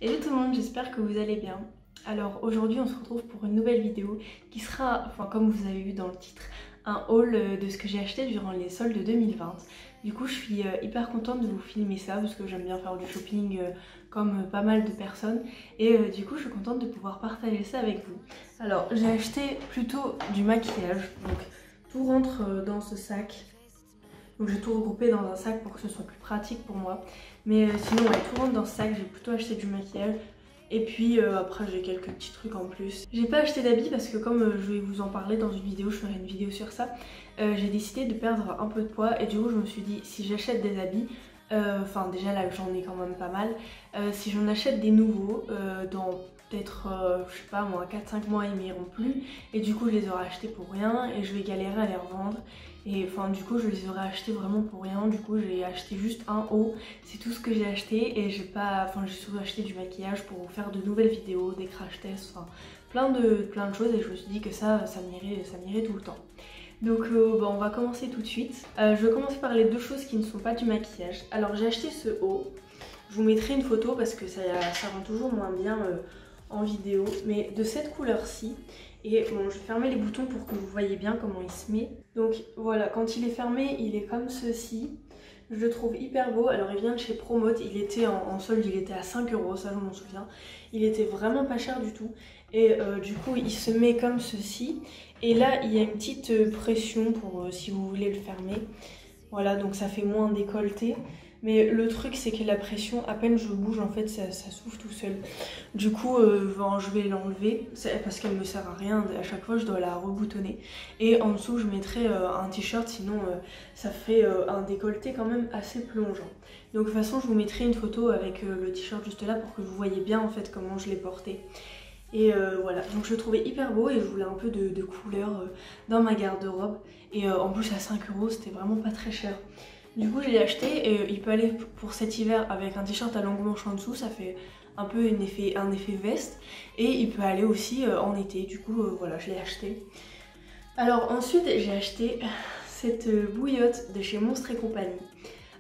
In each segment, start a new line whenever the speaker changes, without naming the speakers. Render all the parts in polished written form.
Hello tout le monde, j'espère que vous allez bien. Alors aujourd'hui on se retrouve pour une nouvelle vidéo qui sera, comme vous avez vu dans le titre, un haul de ce que j'ai acheté durant les soldes de 2020. Du coup je suis hyper contente de vous filmer ça parce que j'aime bien faire du shopping comme pas mal de personnes. Et du coup je suis contente de pouvoir partager ça avec vous. Alors j'ai acheté plutôt du maquillage, donc tout rentre dans ce sac. Donc j'ai tout regroupé dans un sac pour que ce soit plus pratique pour moi. Mais sinon ouais, tout rentre dans ce sac, j'ai plutôt acheté du maquillage. Et puis après j'ai quelques petits trucs en plus. J'ai pas acheté d'habits parce que comme je vais vous en parler dans une vidéo, je ferai une vidéo sur ça. J'ai décidé de perdre un peu de poids et du coup je me suis dit si j'achète des habits, déjà là j'en ai quand même pas mal, si j'en achète des nouveaux dans peut-être je sais pas moi 4-5 mois ils m'iront plus et du coup je les aurai achetés pour rien et je vais galérer à les revendre. Et du coup je les aurais achetés vraiment pour rien, du coup j'ai acheté juste un haut, c'est tout ce que j'ai acheté et j'ai surtout acheté du maquillage pour vous faire de nouvelles vidéos, des crash tests, plein de choses et je me suis dit que ça m'irait tout le temps. Donc on va commencer tout de suite. Je vais commencer par les deux choses qui ne sont pas du maquillage. Alors j'ai acheté ce haut, je vous mettrai une photo parce que ça rend toujours moins bien en vidéo, mais de cette couleur-ci. Et bon, je vais fermer les boutons pour que vous voyez bien comment il se met. Donc voilà, quand il est fermé, il est comme ceci. Je le trouve hyper beau. Alors il vient de chez Promote, il était en solde, il était à 5 €, ça je m'en souviens. Il était vraiment pas cher du tout. Et du coup, il se met comme ceci. Et là, il y a une petite pression pour si vous voulez le fermer. Voilà, donc ça fait moins décolleté. Mais le truc c'est que la pression, à peine je bouge en fait ça s'ouvre tout seul. Du coup je vais l'enlever parce qu'elle me sert à rien, à chaque fois je dois la reboutonner. Et en dessous je mettrai un t-shirt, sinon ça fait un décolleté quand même assez plongeant. Donc de toute façon je vous mettrai une photo avec le t-shirt juste là pour que vous voyez bien en fait comment je l'ai porté. Et voilà, donc je le trouvais hyper beau et je voulais un peu de couleur dans ma garde-robe. Et en plus à 5 € c'était vraiment pas très cher. Du coup je l'ai acheté et il peut aller pour cet hiver avec un t-shirt à longue manche en dessous, ça fait un peu un effet veste. Et il peut aller aussi en été, du coup voilà je l'ai acheté. Alors ensuite j'ai acheté cette bouillotte de chez Monstres et Compagnie.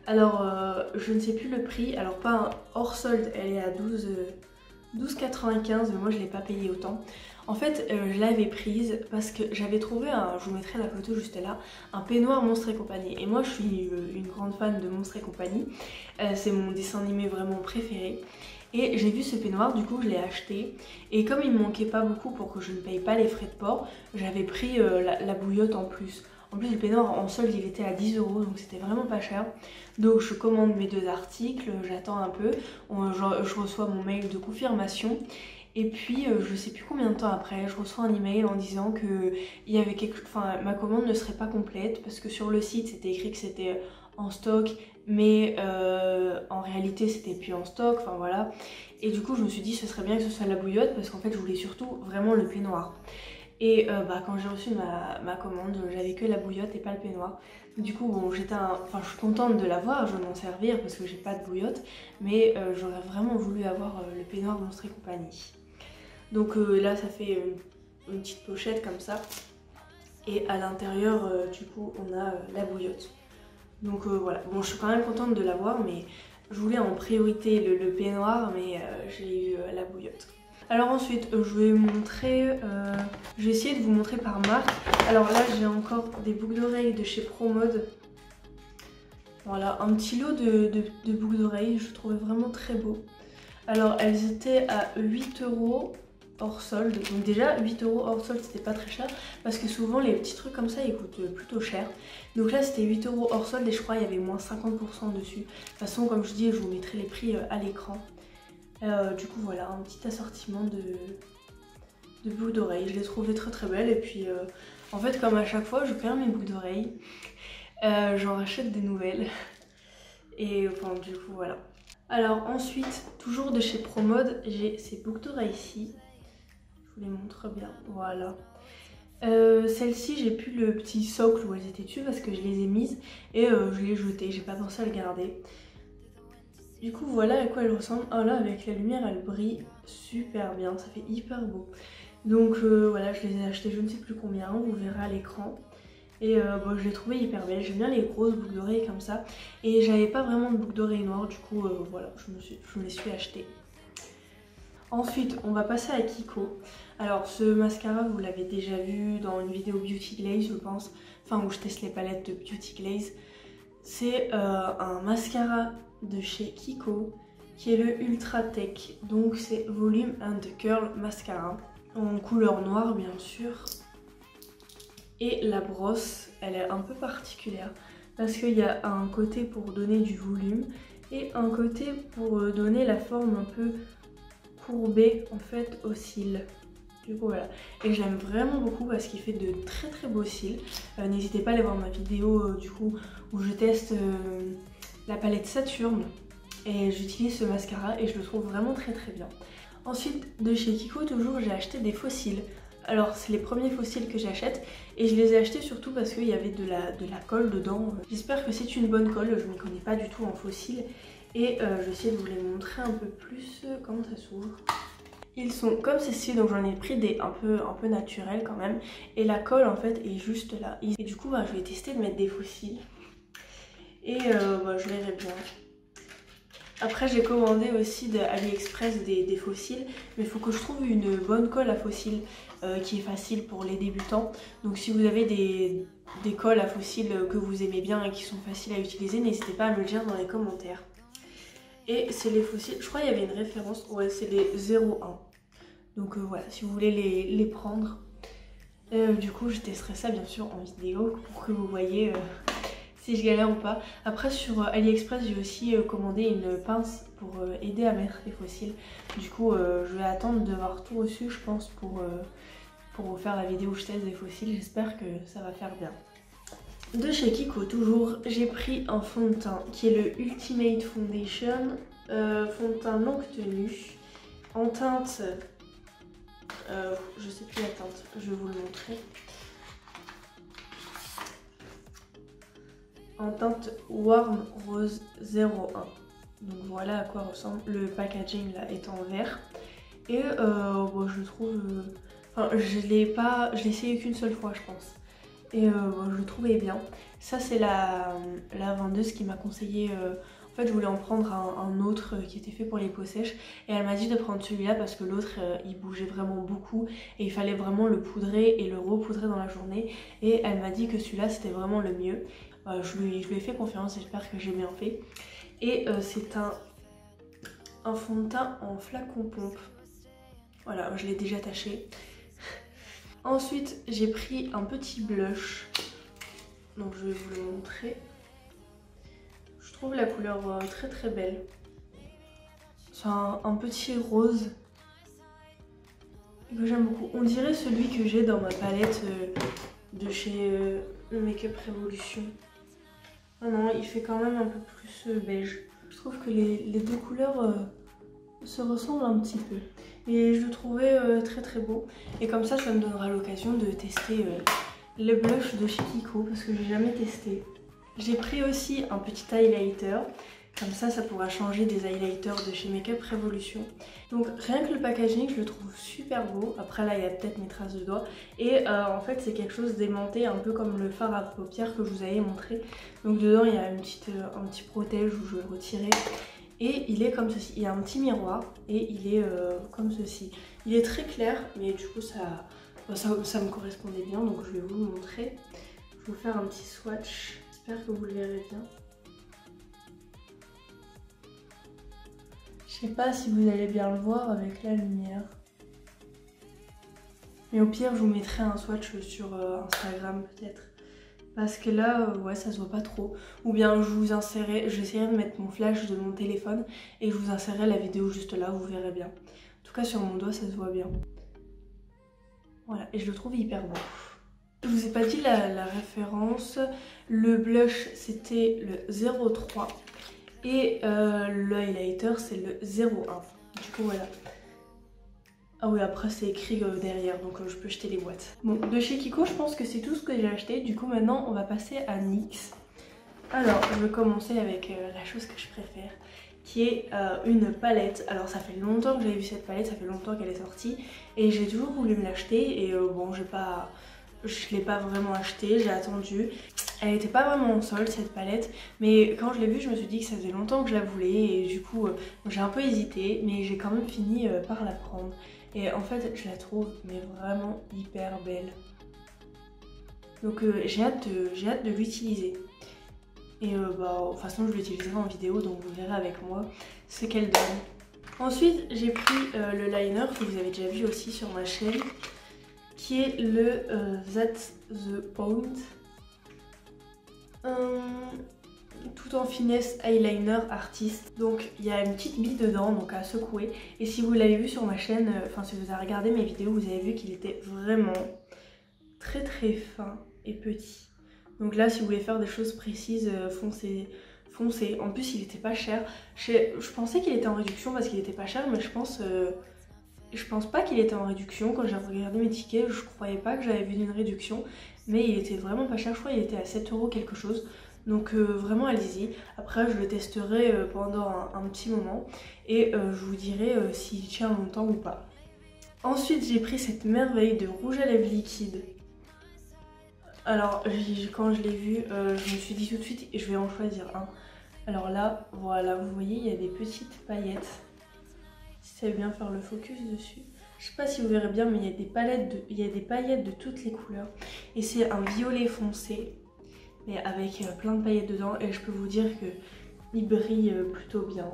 Alors je ne sais plus le prix, alors pas un hors solde, elle est à 12,95 mais moi je l'ai pas payé autant. En fait je l'avais prise parce que j'avais trouvé je vous mettrai la photo juste là, un peignoir Monstres et Compagnie. Et moi je suis une grande fan de Monstres et Compagnie, c'est mon dessin animé vraiment préféré. Et j'ai vu ce peignoir, du coup je l'ai acheté. Et comme il me manquait pas beaucoup pour que je ne paye pas les frais de port, j'avais pris la bouillotte en plus. En plus le peignoir en solde il était à 10 € donc c'était vraiment pas cher. Donc je commande mes 2 articles, j'attends un peu, je reçois mon mail de confirmation. Et puis je sais plus combien de temps après, je reçois un email en disant que il y avait ma commande ne serait pas complète parce que sur le site c'était écrit que c'était en stock, mais en réalité c'était plus en stock, voilà. Et du coup je me suis dit ce serait bien que ce soit la bouillotte parce qu'en fait je voulais surtout vraiment le peignoir. Et quand j'ai reçu ma commande, j'avais que la bouillotte et pas le peignoir. Du coup bon, je suis contente de l'avoir, je vais m'en servir parce que j'ai pas de bouillotte, mais j'aurais vraiment voulu avoir le peignoir Monstres et Compagnie. Donc là ça fait une petite pochette comme ça. Et à l'intérieur du coup on a la bouillotte. Donc voilà, bon je suis quand même contente de l'avoir, mais je voulais en priorité le peignoir, mais j'ai eu la bouillotte. Alors ensuite je vais essayer de vous montrer par marque. Alors là j'ai encore des boucles d'oreilles de chez Promode. Voilà, un petit lot de boucles d'oreilles, je trouvais vraiment très beau. Alors elles étaient à 8 € hors solde, donc déjà 8 € hors solde c'était pas très cher parce que souvent les petits trucs comme ça ils coûtent plutôt cher. Donc là c'était 8 € hors solde et je crois il y avait moins 50% dessus. De toute façon comme je dis je vous mettrai les prix à l'écran. Du coup voilà un petit assortiment de boucles d'oreilles, je les trouvais très très belles. Et puis en fait comme à chaque fois je perds mes boucles d'oreilles, j'en rachète des nouvelles. Et du coup voilà. Alors ensuite, toujours de chez Promode, j'ai ces boucles d'oreilles ici. Je vous les montre bien, voilà. Celles-ci, j'ai plus le petit socle où elles étaient dessus parce que je les ai mises et je les ai jetées, j'ai pas pensé à le garder. Du coup voilà à quoi elles ressemblent. Oh là avec la lumière elles brillent super bien, ça fait hyper beau. Donc voilà, je les ai achetées je ne sais plus combien, vous verrez à l'écran. Et je l'ai trouvé hyper belle, j'aime bien les grosses boucles d'oreilles comme ça. Et j'avais pas vraiment de boucles d'oreilles noires, du coup voilà, je me les suis achetées. Ensuite, on va passer à Kiko. Alors ce mascara, vous l'avez déjà vu dans une vidéo Beauty Glaze, je pense, enfin où je teste les palettes de Beauty Glaze. C'est un mascara de chez Kiko qui est le Ultra Tech. Donc c'est Volume and Curl Mascara en couleur noire bien sûr. Et la brosse, elle est un peu particulière parce qu'il y a un côté pour donner du volume et un côté pour donner la forme un peu courbée en fait aux cils. Du coup voilà, et j'aime vraiment beaucoup parce qu'il fait de très très beaux cils. N'hésitez pas à aller voir ma vidéo du coup où je teste la palette Saturne et j'utilise ce mascara et je le trouve vraiment très très bien. Ensuite de chez Kiko toujours j'ai acheté des faux cils. Alors c'est les premiers faux cils que j'achète et je les ai achetés surtout parce qu'il y avait de la colle dedans. J'espère que c'est une bonne colle, je ne connais pas du tout en faux cils et je vais essayer de vous les montrer un peu plus comment ça s'ouvre. Ils sont comme ceci, donc j'en ai pris des un peu naturels quand même. Et la colle en fait est juste là. Et du coup bah, je vais tester de mettre des faux cils. Et bah, je verrai bien. Après j'ai commandé aussi de AliExpress des faux cils. Mais il faut que je trouve une bonne colle à faux cils qui est facile pour les débutants. Donc si vous avez des colles à faux cils que vous aimez bien et qui sont faciles à utiliser, n'hésitez pas à me le dire dans les commentaires. Et c'est les faux cils, je crois qu'il y avait une référence, ouais c'est les 01. Donc voilà, si vous voulez les prendre. Du coup je testerai ça bien sûr en vidéo pour que vous voyez si je galère ou pas. Après sur AliExpress j'ai aussi commandé une pince pour aider à mettre les faux cils. Du coup je vais attendre de voir tout reçu je pense pour vous faire la vidéo où je teste des faux cils. J'espère que ça va faire bien. De chez Kiko toujours, j'ai pris un fond de teint qui est le Ultimate Foundation, fond de teint longue tenue, en teinte, je sais plus la teinte, je vais vous le montrer, en teinte Warm Rose 01. Donc voilà à quoi ressemble, le packaging là est en vert et bon, je trouve, enfin je l'ai essayé qu'une seule fois je pense. Et je le trouvais bien. Ça c'est la vendeuse qui m'a conseillé, en fait je voulais en prendre un autre qui était fait pour les peaux sèches. Et elle m'a dit de prendre celui-là parce que l'autre il bougeait vraiment beaucoup. Et il fallait vraiment le poudrer et le repoudrer dans la journée. Et elle m'a dit que celui-là c'était vraiment le mieux. Je lui ai fait confiance, j'espère que j'ai bien fait. Et c'est un fond de teint en flacon pompe. Voilà, je l'ai déjà taché. Ensuite, j'ai pris un petit blush, donc je vais vous le montrer. Je trouve la couleur très très belle. C'est un petit rose que j'aime beaucoup. On dirait celui que j'ai dans ma palette de chez Make-up Revolution. Ah non, il fait quand même un peu plus beige. Je trouve que les deux couleurs se ressemblent un petit peu. Et je le trouvais très très beau. Et comme ça me donnera l'occasion de tester le blush de chez Kiko parce que j'ai jamais testé. J'ai pris aussi un petit highlighter. Comme ça pourra changer des highlighters de chez Make-up Revolution. Donc rien que le packaging, je le trouve super beau. Après là, il y a peut-être mes traces de doigts. Et en fait, c'est quelque chose d'aimanté, un peu comme le fard à paupières que je vous avais montré. Donc dedans, il y a un petit protège où je vais le retirer. Et il est comme ceci, il y a un petit miroir et il est comme ceci. Il est très clair mais du coup ça me correspondait bien donc je vais vous le montrer. Je vais vous faire un petit swatch, j'espère que vous le verrez bien. Je sais pas si vous allez bien le voir avec la lumière. Mais au pire je vous mettrai un swatch sur Instagram peut-être. Parce que là, ouais, ça se voit pas trop. Ou bien j'essaierai de mettre mon flash de mon téléphone et je vous insérerai la vidéo juste là, vous verrez bien. En tout cas, sur mon doigt, ça se voit bien. Voilà, et je le trouve hyper beau. Je vous ai pas dit la référence. Le blush, c'était le 03 et le highlighter, c'est le 01. Du coup, voilà. Ah oui, après c'est écrit derrière, donc je peux jeter les boîtes. Bon, de chez Kiko, je pense que c'est tout ce que j'ai acheté. Du coup, maintenant, on va passer à NYX. Alors, je vais commencer avec la chose que je préfère, qui est une palette. Alors, ça fait longtemps que j'avais vu cette palette, ça fait longtemps qu'elle est sortie. Et j'ai toujours voulu me l'acheter. Et bon, je l'ai pas vraiment acheté, j'ai attendu. Elle n'était pas vraiment en solde cette palette, mais quand je l'ai vue je me suis dit que ça faisait longtemps que je la voulais et du coup j'ai un peu hésité, mais j'ai quand même fini par la prendre. Et en fait je la trouve mais vraiment hyper belle. Donc j'ai hâte de l'utiliser. Et de toute façon je l'utiliserai en vidéo, donc vous verrez avec moi ce qu'elle donne. Ensuite j'ai pris le liner que vous avez déjà vu aussi sur ma chaîne, qui est le That's the Point. Tout en finesse eyeliner artiste. Donc il y a une petite bille dedans, donc à secouer. Et si vous l'avez vu sur ma chaîne, enfin si vous avez regardé mes vidéos, vous avez vu qu'il était vraiment très très fin et petit. Donc là si vous voulez faire des choses précises, foncez. En plus il était pas cher. Je pensais qu'il était en réduction parce qu'il était pas cher, mais je pense pas qu'il était en réduction. Quand j'ai regardé mes tickets, je croyais pas que j'avais vu une réduction, mais il était vraiment pas cher. Je crois qu'il était à 7 € quelque chose. Donc vraiment allez-y. Après je le testerai pendant un petit moment et je vous dirai s'il tient longtemps ou pas. Ensuite j'ai pris cette merveille de rouge à lèvres liquide. Alors quand je l'ai vu, je me suis dit tout de suite je vais en choisir un. Alors là voilà, vous voyez il y a des petites paillettes. Si ça veut bien faire le focus dessus. Je sais pas si vous verrez bien, mais il y a des paillettes de toutes les couleurs. Et c'est un violet foncé, mais avec plein de paillettes dedans. Et je peux vous dire qu'il brille plutôt bien.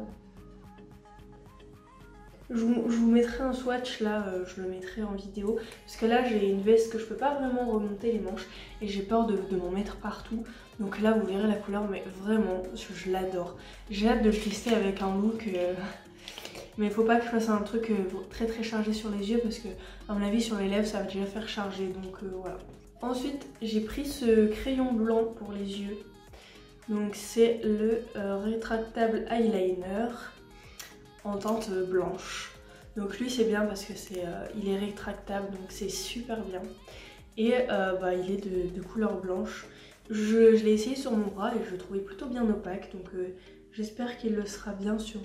Je vous mettrai un swatch là, je le mettrai en vidéo. Parce que là j'ai une veste que je peux pas vraiment remonter les manches. Et j'ai peur de m'en mettre partout. Donc là vous verrez la couleur, mais vraiment je l'adore. J'ai hâte de le tester avec un look... Mais il faut pas que je fasse un truc très chargé sur les yeux parce que à mon avis sur les lèvres ça va déjà faire charger, donc voilà. Ensuite j'ai pris ce crayon blanc pour les yeux. Donc c'est le rétractable eyeliner en teinte blanche. Donc lui c'est bien parce que il est rétractable, donc c'est super bien. Et il est de couleur blanche. Je l'ai essayé sur mon bras et je le trouvais plutôt bien opaque, donc j'espère qu'il le sera bien sur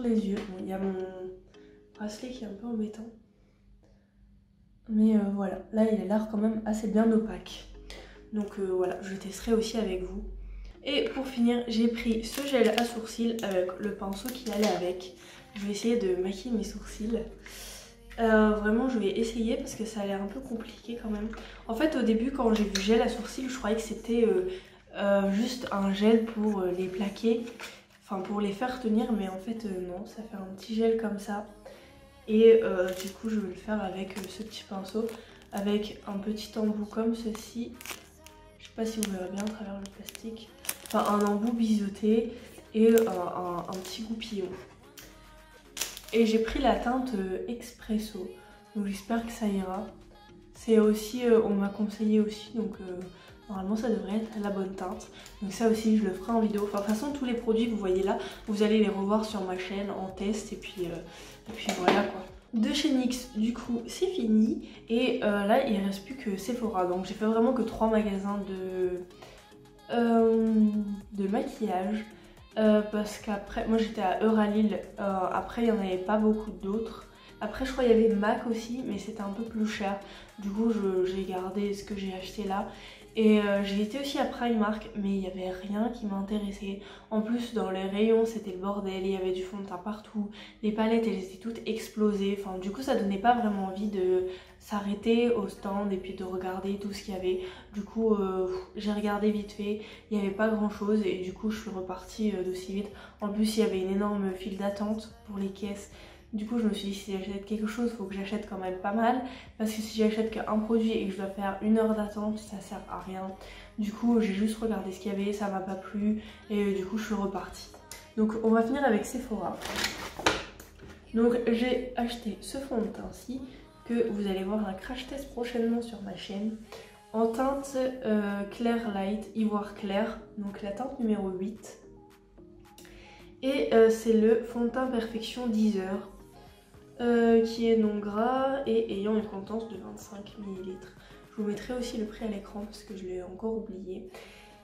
les yeux. Bon, il y a mon bracelet qui est un peu embêtant. Mais voilà, là il a l'air quand même assez bien opaque. Donc voilà, je testerai aussi avec vous. Et pour finir, j'ai pris ce gel à sourcils avec le pinceau qui allait avec. Je vais essayer de maquiller mes sourcils. Vraiment je vais essayer parce que ça a l'air un peu compliqué quand même. En fait au début quand j'ai vu gel à sourcils, je croyais que c'était juste un gel pour les plaquer. Enfin pour les faire tenir, mais en fait non, ça fait un petit gel comme ça. Et du coup je vais le faire avec ce petit pinceau, avec un petit embout comme ceci. Je sais pas si vous verrez bien à travers le plastique. Enfin un embout biseauté et un petit goupillon. Et j'ai pris la teinte Expresso, donc j'espère que ça ira. C'est aussi, on m'a conseillé aussi, donc normalement ça devrait être la bonne teinte. Donc ça aussi je le ferai en vidéo. Enfin de toute façon tous les produits que vous voyez là, vous allez les revoir sur ma chaîne en test et puis voilà quoi. De chez NYX du coup c'est fini et là il reste plus que Sephora. Donc j'ai fait vraiment que 3 magasins de maquillage. Parce qu'après, moi j'étais à Euralil, après il n'y en avait pas beaucoup d'autres. Après je crois qu'il y avait MAC aussi, mais c'était un peu plus cher. Du coup j'ai gardé ce que j'ai acheté là. Et j'ai été aussi à Primark, mais il n'y avait rien qui m'intéressait. En plus dans les rayons c'était le bordel, il y avait du fond de teint partout. Les palettes elles étaient toutes explosées. Enfin du coup ça donnait pas vraiment envie de s'arrêter au stand et puis de regarder tout ce qu'il y avait. Du coup j'ai regardé vite fait, il n'y avait pas grand chose et du coup je suis repartie d'aussi vite. En plus il y avait une énorme file d'attente pour les caisses. Du coup je me suis dit si j'achète quelque chose il faut que j'achète quand même pas mal. Parce que si j'achète qu'un produit et que je dois faire 1 heure d'attente ça sert à rien. Du coup j'ai juste regardé ce qu'il y avait, ça m'a pas plu et du coup je suis repartie. Donc on va finir avec Sephora. Donc j'ai acheté ce fond de teint-ci que vous allez voir un crash test prochainement sur ma chaîne. En teinte Clair Light, ivoire clair, donc la teinte numéro 8. Et c'est le fond de teint Perfection 10 heures. Qui est non gras et ayant une contenance de 25 ml. Je vous mettrai aussi le prix à l'écran parce que je l'ai encore oublié.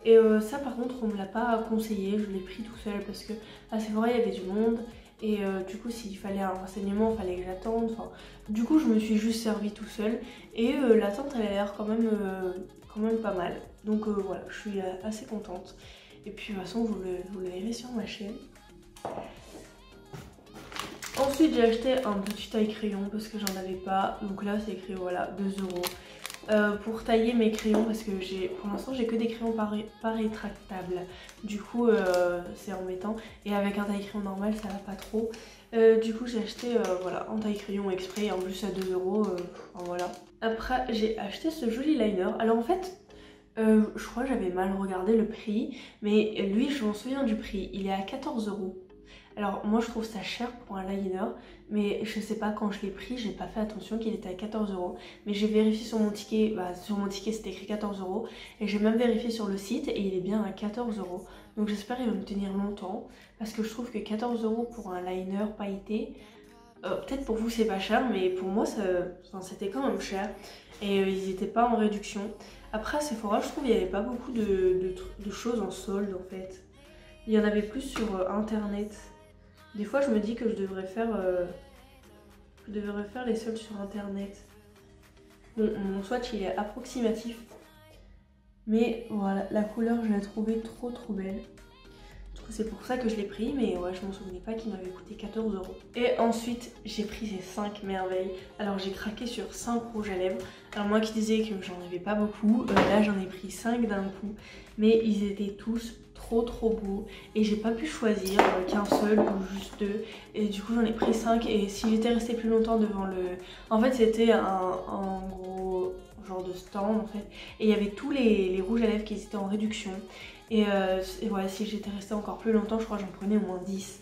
Et ça par contre on me l'a pas conseillé, je l'ai pris tout seul parce que à Sephora il y avait du monde. Et du coup s'il fallait un renseignement, il fallait que j'attende. Enfin, du coup je me suis juste servi tout seul. Et l'attente elle a l'air quand même quand même pas mal. Donc voilà, je suis assez contente. Et puis de toute façon, vous le verrez sur ma chaîne. Ensuite, j'ai acheté un petit taille-crayon parce que j'en avais pas. Donc là, c'est écrit voilà, 2 € pour tailler mes crayons parce que pour l'instant, j'ai que des crayons pas rétractables. Du coup, c'est embêtant. Et avec un taille-crayon normal, ça va pas trop. Du coup, j'ai acheté voilà, un taille-crayon exprès en plus à 2 €. Enfin, voilà. Après, j'ai acheté ce joli liner. Alors en fait, je crois que j'avais mal regardé le prix. Mais lui, je m'en souviens du prix. Il est à 14 €. Alors moi je trouve ça cher pour un liner, mais je sais pas, quand je l'ai pris, j'ai pas fait attention qu'il était à 14 €. Mais j'ai vérifié sur mon ticket, sur mon ticket c'était écrit 14 €. Et j'ai même vérifié sur le site et il est bien à 14 €. Donc j'espère qu'il va me tenir longtemps, parce que je trouve que 14 € pour un liner pailleté, peut-être pour vous c'est pas cher, mais pour moi c'était quand même cher. Et ils étaient pas en réduction. Après à Sephora, je trouve qu'il y avait pas beaucoup de choses en solde en fait. Il y en avait plus sur internet. Des fois, je me dis que je devrais faire les soldes sur internet. Bon, mon swatch il est approximatif. Mais voilà, la couleur, je l'ai trouvée trop belle. Du coup, c'est pour ça que je l'ai pris. Mais ouais, je m'en souvenais pas qu'il m'avait coûté 14 €. Et ensuite, j'ai pris ces 5 merveilles. Alors, j'ai craqué sur 5 rouges à lèvres. Alors, moi qui disais que j'en avais pas beaucoup, là, j'en ai pris 5 d'un coup. Mais ils étaient tous trop beau et j'ai pas pu choisir qu'un seul ou juste 2 et du coup j'en ai pris 5 et si j'étais restée plus longtemps devant en fait c'était un gros genre de stand en fait et il y avait tous les rouges à lèvres qui étaient en réduction et voilà, si j'étais restée encore plus longtemps je crois que j'en prenais au moins 10.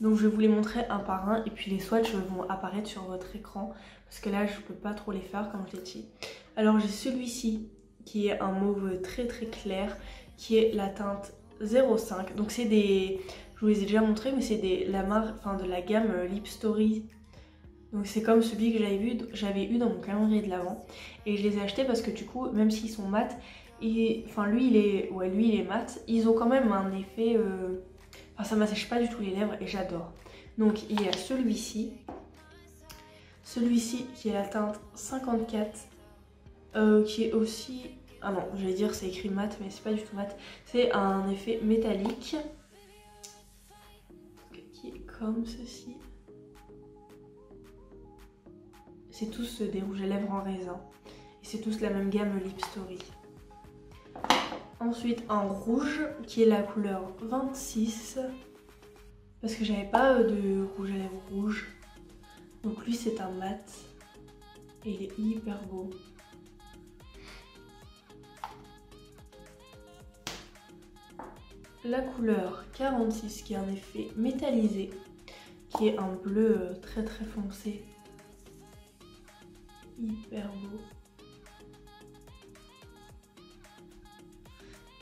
Donc je vais vous les montrer un par un et puis les swatchs vont apparaître sur votre écran parce que là je peux pas trop les faire comme je l'ai dit. Alors j'ai celui-ci qui est un mauve très clair qui est la teinte 05, donc c'est des, je vous les ai déjà montré, mais c'est la marque, enfin de la gamme Lip Story. Donc c'est comme celui que j'avais eu dans mon calendrier de l'Avent et je les ai achetés parce que du coup même s'ils sont mat, enfin lui il est mat, ils ont quand même un effet, enfin ça m'assèche pas du tout les lèvres et j'adore. Donc il y a celui-ci qui est la teinte 54, qui est aussi, ah non, j'allais dire c'est écrit mat, mais c'est pas du tout mat. C'est un effet métallique qui est comme ceci. C'est tous des rouges à lèvres en raisin. Et c'est tous la même gamme Lip Story. Ensuite un rouge qui est la couleur 26. Parce que j'avais pas de rouge à lèvres rouge. Donc lui c'est un mat. Et il est hyper beau. La couleur 46 qui est un effet métallisé, qui est un bleu très foncé, hyper beau.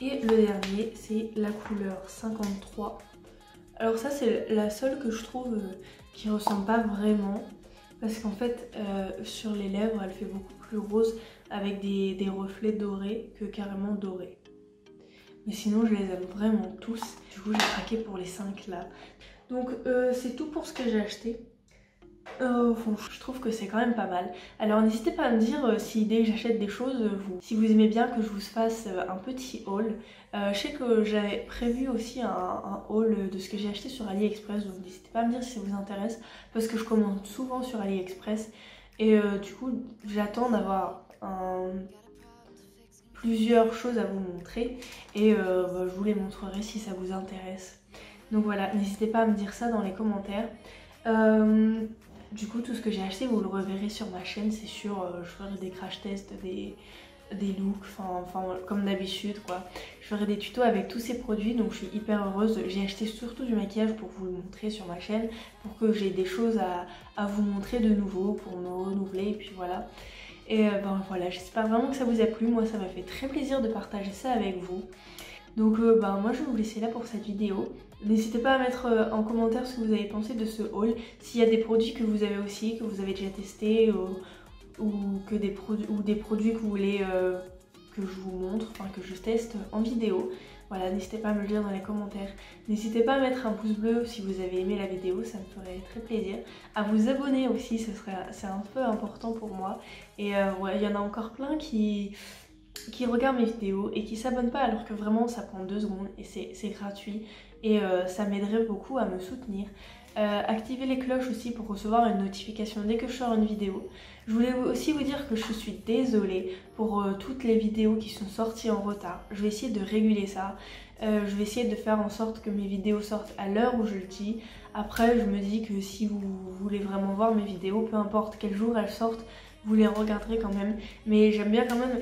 Et le dernier c'est la couleur 53. Alors ça c'est la seule que je trouve qui ressemble pas vraiment, parce qu'en fait sur les lèvres elle fait beaucoup plus rose avec des reflets dorés que carrément dorés. Mais sinon je les aime vraiment tous. Du coup j'ai craqué pour les 5 là. Donc c'est tout pour ce que j'ai acheté. Je trouve que c'est quand même pas mal. Alors n'hésitez pas à me dire si dès que j'achète des choses, si vous aimez bien que je vous fasse un petit haul. Je sais que j'avais prévu aussi un haul de ce que j'ai acheté sur AliExpress. Donc n'hésitez pas à me dire si ça vous intéresse. Parce que je commande souvent sur AliExpress. Et du coup j'attends d'avoir plusieurs choses à vous montrer et je vous les montrerai si ça vous intéresse. Donc voilà, n'hésitez pas à me dire ça dans les commentaires. Du coup tout ce que j'ai acheté vous le reverrez sur ma chaîne, c'est sûr. Je ferai des crash tests, des looks, enfin comme d'habitude quoi. Je ferai des tutos avec tous ces produits, donc je suis hyper heureuse. J'ai acheté surtout du maquillage pour vous le montrer sur ma chaîne, pour que j'ai des choses à vous montrer de nouveau, pour me renouveler et puis voilà. Et voilà, j'espère vraiment que ça vous a plu. Moi ça m'a fait très plaisir de partager ça avec vous. Donc moi je vais vous laisser là pour cette vidéo. N'hésitez pas à mettre en commentaire ce que vous avez pensé de ce haul. S'il y a des produits que vous avez aussi, que vous avez déjà testé ou des produits que vous voulez que je vous montre, enfin que je teste en vidéo. Voilà, n'hésitez pas à me le dire dans les commentaires. N'hésitez pas à mettre un pouce bleu si vous avez aimé la vidéo, ça me ferait très plaisir. À vous abonner aussi, c'est un peu important pour moi. Et ouais, il y en a encore plein qui qui regardent mes vidéos et qui s'abonnent pas alors que vraiment ça prend 2 secondes et c'est gratuit et ça m'aiderait beaucoup à me soutenir. Activez les cloches aussi pour recevoir une notification dès que je sors une vidéo. Je voulais aussi vous dire que je suis désolée pour toutes les vidéos qui sont sorties en retard. Je vais essayer de réguler ça. Je vais essayer de faire en sorte que mes vidéos sortent à l'heure où je le dis. Après, je me dis que si vous voulez vraiment voir mes vidéos, peu importe quel jour elles sortent, vous les regarderez quand même. Mais j'aime bien quand même,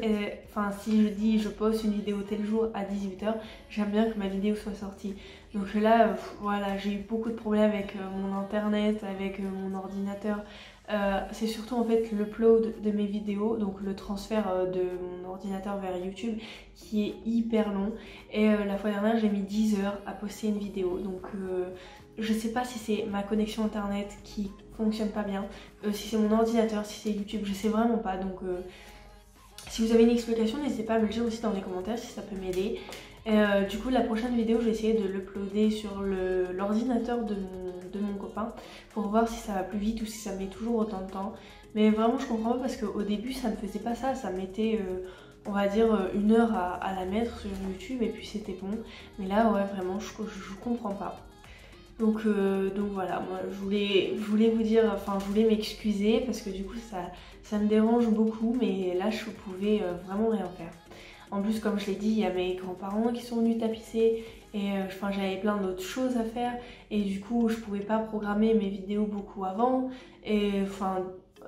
enfin si je dis je poste une vidéo tel jour à 18 h, j'aime bien que ma vidéo soit sortie. Donc là, voilà, j'ai eu beaucoup de problèmes avec mon internet, avec mon ordinateur. C'est surtout en fait l'upload de mes vidéos, donc le transfert de mon ordinateur vers YouTube qui est hyper long. Et la fois dernière, j'ai mis 10 heures à poster une vidéo. Donc je sais pas si c'est ma connexion internet qui fonctionne pas bien, si c'est mon ordinateur, si c'est YouTube, je sais vraiment pas. Donc si vous avez une explication, n'hésitez pas à me le dire aussi dans les commentaires si ça peut m'aider. Du coup la prochaine vidéo je vais essayer de l'uploader sur l'ordinateur de mon copain pour voir si ça va plus vite ou si ça met toujours autant de temps. Mais vraiment je comprends pas parce qu'au début ça me faisait pas ça, ça mettait on va dire 1 heure à la mettre sur YouTube et puis c'était bon. Mais là ouais vraiment je comprends pas. Donc voilà, moi je voulais vous dire, enfin je voulais m'excuser parce que du coup ça me dérange beaucoup, mais là je pouvais vraiment rien faire. En plus comme je l'ai dit, il y a mes grands-parents qui sont venus tapisser et enfin j'avais plein d'autres choses à faire et du coup je pouvais pas programmer mes vidéos beaucoup avant et enfin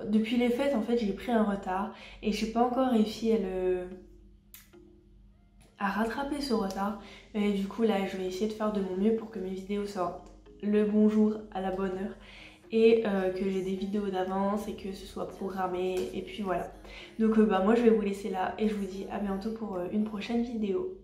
depuis les fêtes en fait j'ai pris un retard et j'ai pas encore réussi à rattraper ce retard. Mais du coup là je vais essayer de faire de mon mieux pour que mes vidéos sortent le bon jour à la bonne heure et que j'ai des vidéos d'avance et que ce soit programmé et puis voilà. Donc moi je vais vous laisser là et je vous dis à bientôt pour une prochaine vidéo.